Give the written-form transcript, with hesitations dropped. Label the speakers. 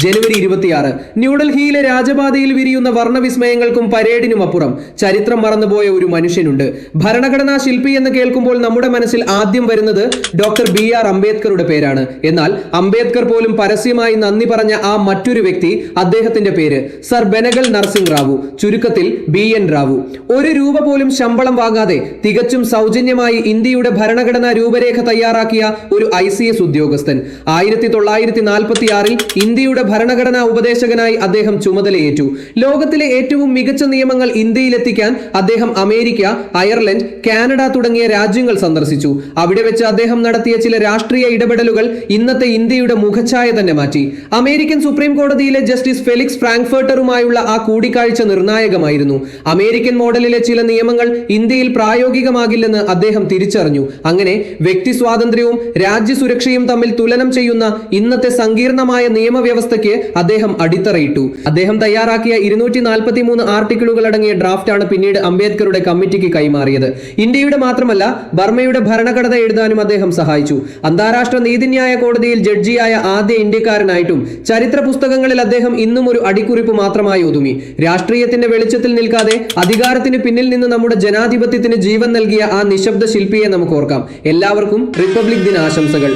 Speaker 1: ജനുവരി 26 ന്യൂഡൽഹിയിലെ രാജപാതയിൽ വിരിയുന്ന വർണ്ണവിസ്മയങ്ങൾക്കും പരേഡിനും അപ്പുറം ചരിത്രം മറന്നുപോയ ഒരു മനുഷ്യനുണ്ട്. ഭരണഘടനാ ശില്പി എന്ന് കേൾക്കുമ്പോൾ നമ്മുടെ മനസ്സിൽ ആദ്യം വരുന്നത് ഡോക്ടർ BR അംബേദ്കറുടെ പേരാണ്. എന്നാൽ അംബേദ്കർ പോലും പരസ്യമായി നന്ദി പറഞ്ഞ ആ മറ്റൊരു വ്യക്തി, അദ്ദേഹത്തിന്റെ പേര് സർ ബെനഗൽ നരസിംഹ റാവു, ചുരുക്കത്തിൽ BN റാവു. ഒരു രൂപ പോലും ശമ്പളം വാങ്ങാതെ തികച്ചും സൗജന്യമായി ഇന്ത്യയുടെ ഭരണഘടനാ രൂപരേഖ തയ്യാറാക്കിയ ഒരു ICS ഉദ്യോഗസ്ഥൻ. 1946 ഇന്ത്യയുടെ ഭരണഘടനാ ഉപദേശകനായി അദ്ദേഹം ചുമതലയേറ്റു. ലോകത്തിലെ ഏറ്റവും മികച്ച നിയമങ്ങൾ ഇന്ത്യയിലെത്തിക്കാൻ അദ്ദേഹം അമേരിക്ക, അയർലൻഡ്, കാനഡ തുടങ്ങിയ രാജ്യങ്ങൾ സന്ദർശിച്ചു. അവിടെ വെച്ച് അദ്ദേഹം നടത്തിയ ചില രാഷ്ട്രീയ ഇടപെടലുകൾ ഇന്നത്തെ ഇന്ത്യയുടെ മുഖച്ഛായ തന്നെ മാറ്റി. അമേരിക്കൻ സുപ്രീം കോടതിയിലെ ജസ്റ്റിസ് ഫെലിക്സ് ഫ്രാങ്ക്ഫർട്ടറുമായുള്ള ആ കൂടിക്കാഴ്ച നിർണായകമായിരുന്നു. അമേരിക്കൻ മോഡലിലെ ചില നിയമങ്ങൾ ഇന്ത്യയിൽ പ്രായോഗികമാകില്ലെന്ന് അദ്ദേഹം തിരിച്ചറിഞ്ഞു. അങ്ങനെ വ്യക്തി സ്വാതന്ത്ര്യവും രാജ്യസുരക്ഷയും തമ്മിൽ തുലനം ചെയ്യുന്ന ഇന്നത്തെ സങ്കീർണമായ നിയമവ്യവസ്ഥയ്ക്ക് അദ്ദേഹം അടിത്തറയിട്ടു. അദ്ദേഹം തയ്യാറാക്കിയ 243 ആർട്ടിക്കിളുകൾ അടങ്ങിയ ഡ്രാഫ്റ്റാണ് പിന്നീട് അംബേദ്കറുടെ കമ്മിറ്റിക്ക് കൈമാറിയത്. ഇന്ത്യയുടെ മാത്രമല്ല, ബർമയുടെ ഭരണഘടന എഴുതാനും അദ്ദേഹം സഹായിച്ചു. അന്താരാഷ്ട്ര നീതിന്യായ കോടതിയിൽ ജഡ്ജിയായ ആദ്യ ഇന്ത്യക്കാരനായിട്ടും ചരിത്ര പുസ്തകങ്ങളിൽ അദ്ദേഹം ഇന്നും ഒരു അടിക്കുറിപ്പ് മാത്രമായി ഒതുങ്ങി. രാഷ്ട്രീയത്തിന്റെ വെളിച്ചത്തിൽ നിൽക്കാതെ അധികാരത്തിന് പിന്നിൽ നിന്ന് നമ്മുടെ ജനാധിപത്യത്തിന് ജീവൻ നൽകിയ ആ നിശബ്ദ ശില്പിയെ നമുക്ക് ഓർക്കാം. എല്ലാവർക്കും റിപ്പബ്ലിക് ദിന ആശംസകൾ.